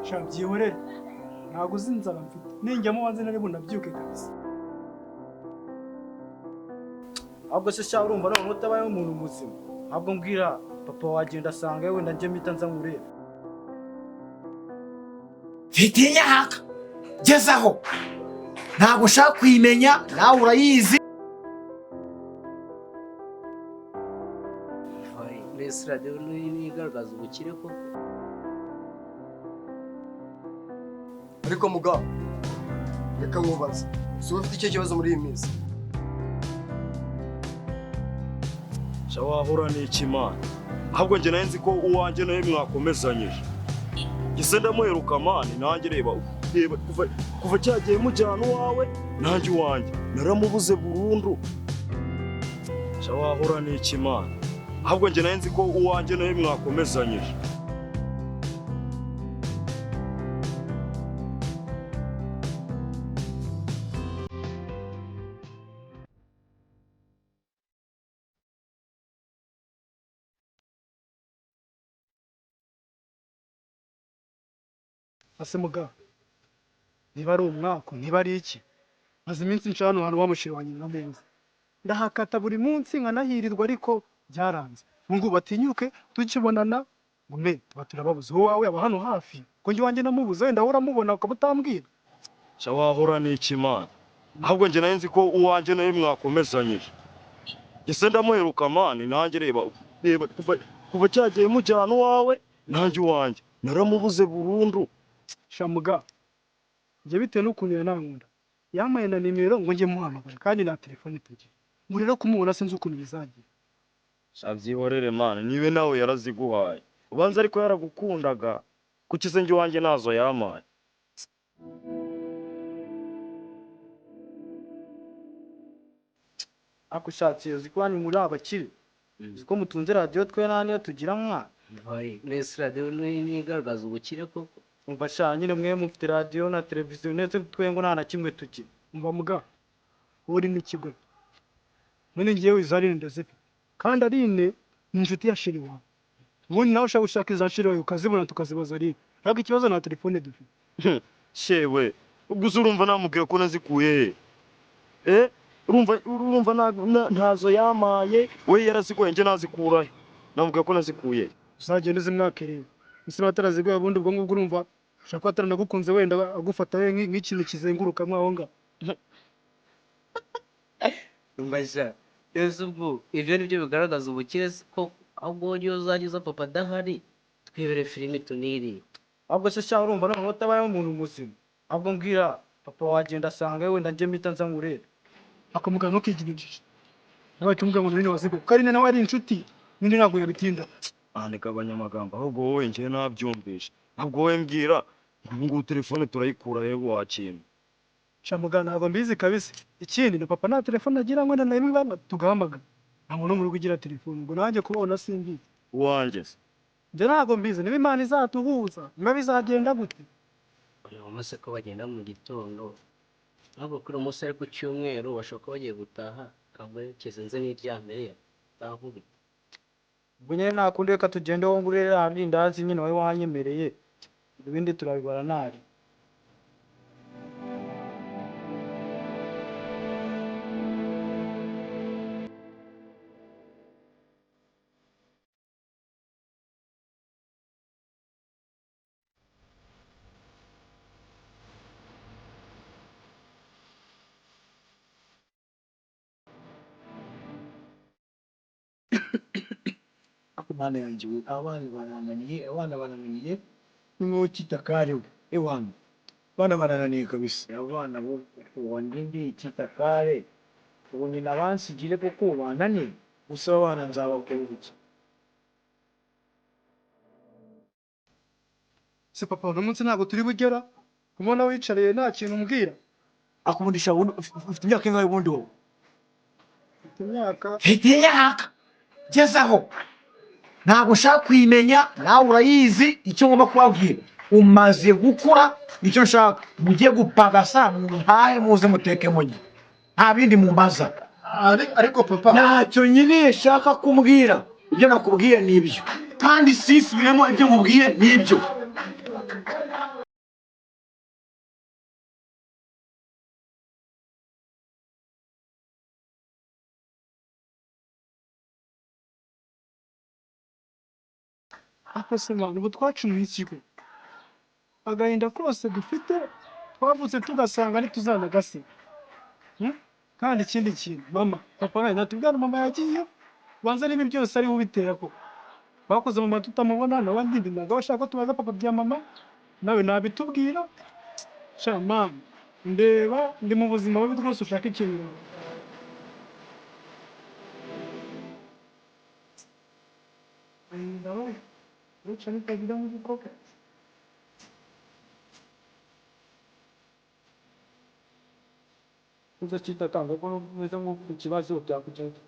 Shabyihorere. Ntago uzinzara mfite. Ninjyamo wanze nari bunabyuke kabisa. Ahubwo se sha urumva none utabaye umuntu muzima. Ahubwo mbwira papa wagenda asanga yewe nanje mpita nza nkureba. Mfite imyaka gezaho ntabwo ushaka kuyimenya nawe urayizi. Mbese radiyo ntigaragaza ubukire koko. Ariko mugabo reka nkubaze si ufite icyo kibazo muri iyi minsi? Sha wahura n'iki mana? Ahubwo njye nzi ko uwanjye nawe mwakomezanyije. Gise ndamuheruka mani nanjye reba kuva cyagiye mujyana uwawe nanjye uwanjye naramubuze burundu. Sha wahura n'iki mana? Ahubwo njye nzi ko uwanjye nawe mwakomezanyije. Ase muga. Niba ari umwaka, niba ari iki? Maze iminsi nshano hano wamushirwanye na meza. Ndahakata buri munsi nkanahirirwa ariko byaranze. Ngo batinyuke tukibonana ngume baturababuze wowe aba hano hafi. Ko njye wanjye namubuze wenda hora mubona ukabutambwira. Sha wahura n'iki mana? Ahubwo njye nzi ko uwanjye nawe mwakomezanyije. Gise ndamuheruka mani nanjye reba kuva cyagiye mujyana uwawe nanjye uwanjye naramubuze burundu. Shamuga. Njye bitewe n'ukuntu yanankunda. Yamaye na nimero ngo njye muhamagara kandi na telefone tugiye. Ngo rero kumubona sinzi ukuntu bizagira. Shabyihorere mana niwe nawe yaraziguhaye. Ubanza ariko yaragukundaga kuki se njye wanjye nazo yamaye. Akushatse uzi ko bani muri abakire. Uzi ko mutunze radiyo twe naniyo tugira mwana. Mbese radiyo ntigaragaza ubukire koko. Umva sha nyine mwe mufite radiyo na televiziyo ndetse twe ngo nta na kimwe tugira. Umva muga. Uri n'ikigo. None ngiyewe izari ndazifite. Kandi arine inshuti ya shiri wawe. Ubundi nawe ushaka gushaka iza shiri wawe ukazibona tukazibaza ari. Ntabwo ikibazo na telefone dufite. Shewe ubwo urumva namubwira ko nazikuye urumva ntazo yamaye we yarazikuye njye nazikurahe namubwira ko nazikuye. Uzagenda uzimwakereye. Ese bataraziguye ubundi ubwo ngubwo urumva ushaka ko ataranagukunze wenda agufata we nk'ikintu kizenguruka mwaho nga. Umva sha ese ubwo ibyo nibyo bigaragaza ubukire ko ahubwo iyo uzagiza papa adahari twibere filime tuniri. Ahubwo se sha urumva none utabaye umuntu muzima. Ahubwo mbwira papa wagenda asanga yewe nanje mpita nza nkureba. Akamuga no kigirije. Nawe tumubwira ngo nini wasigo. Karine nawe ari inshuti. Nindi ntabwo yabitinda. Andika abanyamagambo ahubwo wowe njye nabyumvishe. Ntabwo wowe mbwira ngo telefone turayikura yewe wakintu. Shamuga ntabwo mbizi kabisa. Ikindi na papa nta telefone agira ngo na rimwe tugahamagara. Nta muntu muri kugira telefone ngo nanjye kubona simbizi. Uwanjye se Njye ntabwo mbizi niba Imana izatuhuza. Niba bizagenda gute? Uyu munsi ko bagenda mu gitondo. Ntabwo kuri umunsi ari ku cyumweru bashoka bagiye gutaha. Kamwerekeze nze n'iryamere. Tavuga. Ubwo nyine nakundi reka tugende wo ngurere handi ndazi nyine wari wanyemereye. Ibindi turabibara nari. Mana yanjye abana bananiye nimwe kitakare ewana bana bananiye kabisa abana bo wandindi kitakare ubu ni nabansigire kuko bananiye gusa abana nzabakora iki? Se papa uno munsi ntabwo turi bugera. Kumona wicariye nta kintu umbwira. Akundisha ufite imyaka ingahe ubundi wowe? Imyaka Mfite imyaka gezaho ntabwo ushaka kuyimenya nawe urayizi. Icyo ngomba kubabwira umaze gukura icyo nshaka mujye gupagasa ntahe muze muteke mujye nta bindi mumbaza. ariko papa Ntacyo nyine shaka kumbwira. Ibyo nakubwiye nibyo kandi sisubiremo ibyo nkubwiye nibyo. Akose mwana ubu twacumuye ikigo. Agahinda kose dufite twavutse tugasanga ntituzanagasiga. Kandi ikindi kintu mama papa we natubwira mama yagiye banza n'ibi byose ari ubitera ko bakoze mama tutamubona nawe ndindinaga bashaka ko tubaza papa bya mama nawe nabitubwira sha mama ndeba ndi mu buzima bubi rwose ushaka ikintu ndawe ruca nitagira mu gikoko uzakita tanga ko neza mu kibazo byakugenda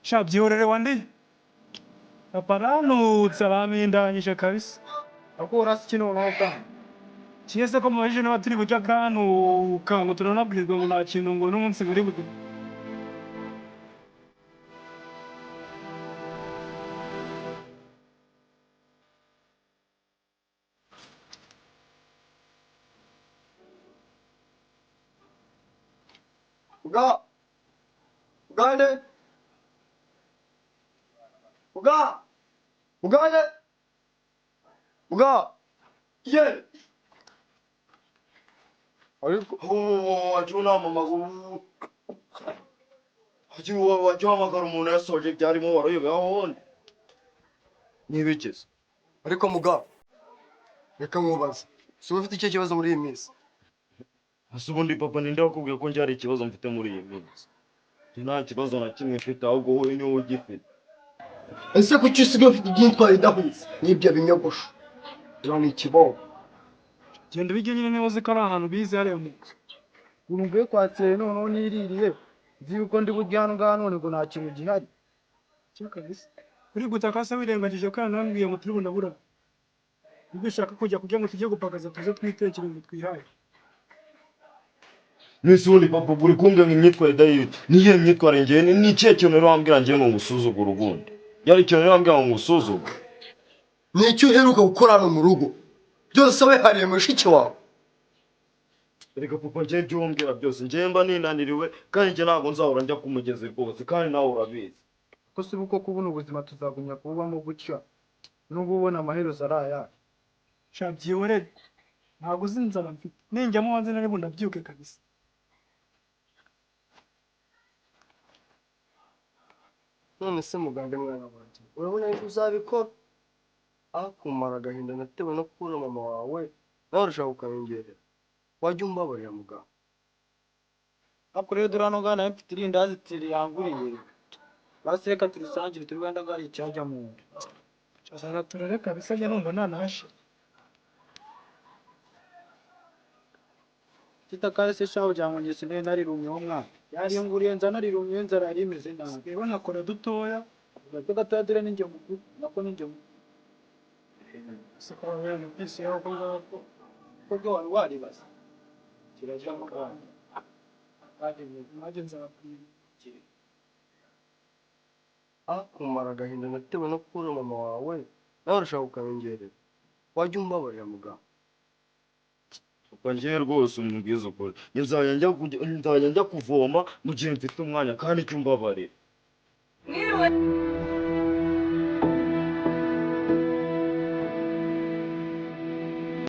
sha byihorere wandi aparanutse bamindanyije kabisa akora kino noka kiyese ko mubajije n'abaturi buja kantu kango turanabwirizwa ngo nta kintu ngo n'umunsi muri budu Uga! Ugande! Uga! Ugande! Uga! Ye! ariko wajuna mama wahamagara umuntu yasoje byarimo waroyobe aho nibigeze. Ariko muga, reka nkubaze. Si ufite icyo kibazo muri iyi minsi? Ese ubundi papa ninde wakubwiye ko njye hari ikibazo mfite muri iyi minsi? Nta kibazo na kimwe mfite ahubwo wowe niwe ugifite. Ese kuki usigaye ufite ibyitwara idahwitse? N'ibyo binyogosho. Ni ikibazo. genda bijye nyine niba uzi ko ari ahantu bize hariya mu urumve kwatsire noneho niririye nzi yuko ndi burya hano ngaha none ngo nta kintu gihari cyo kabisa uri gutaka se wirengagije ko yanambwiye ngo turi bunabura ubwo ushaka kujya kugira ngo tujye gupakaza tuze twitekere ngo twihaye Nisi ubundi papa uri kumbwira ngo imyitwarire idahwitse. Niyo myitwarire njye ni ikihe kintu rero wambwira njye ngo ngusuzugure ubundi? Yari ikintu rero wambwira ngo ngusuzugure. Ni icyo uheruka gukora hano mu rugo? Byose wihariye mushiki wawe. Reka papa njye ibyo umbwira byose njye mba ninaniriwe kandi njye ntabwo nzahora njya kumugezi rwose kandi nawe urabizi. ko si uko kubona ubuzima tuzagumya kububamo gutya n'ubwo ubona amaherezo ari aya sha byihorere ntabwo uzi inzara mfite ninjyamo wanze nari bunabyuke kabisa None se muganga mwana wanjye, urabona yuko uzabikora? Akumara agahinda natewe no kubura mama wawe, nawe urashaka kukamenyerera. Wajya umbabarira muganga. ariko rero dore hano ngaha nawe mfite irindazi tiriyanguriye basi reka turisangire turi wenda ngaho icyajya mu nda cyasanga turare kabisa njye numva nanahashe kitakaye se shaho cyangwa njye sinari narirumyeho mwana yariyunguriye nza narirumye inzara yari imeze nabi reba nkakora dutoya gato gatoya dore ninjye mukuru nako ninjye mukuru siko wabona byose yaho ko ngako kubwo wari waribaza kirajya mu Rwanda kandi nanjye nzababwira Akumara agahinda natewe no kubura mama wawe, nawe urashaka kukamenyerera. Wajya umbabarira muganga. Papa njye rwose umubwiza ukuri. Nzajya njya kuvoma mu gihe mfite umwanya kandi icyo umbabarira.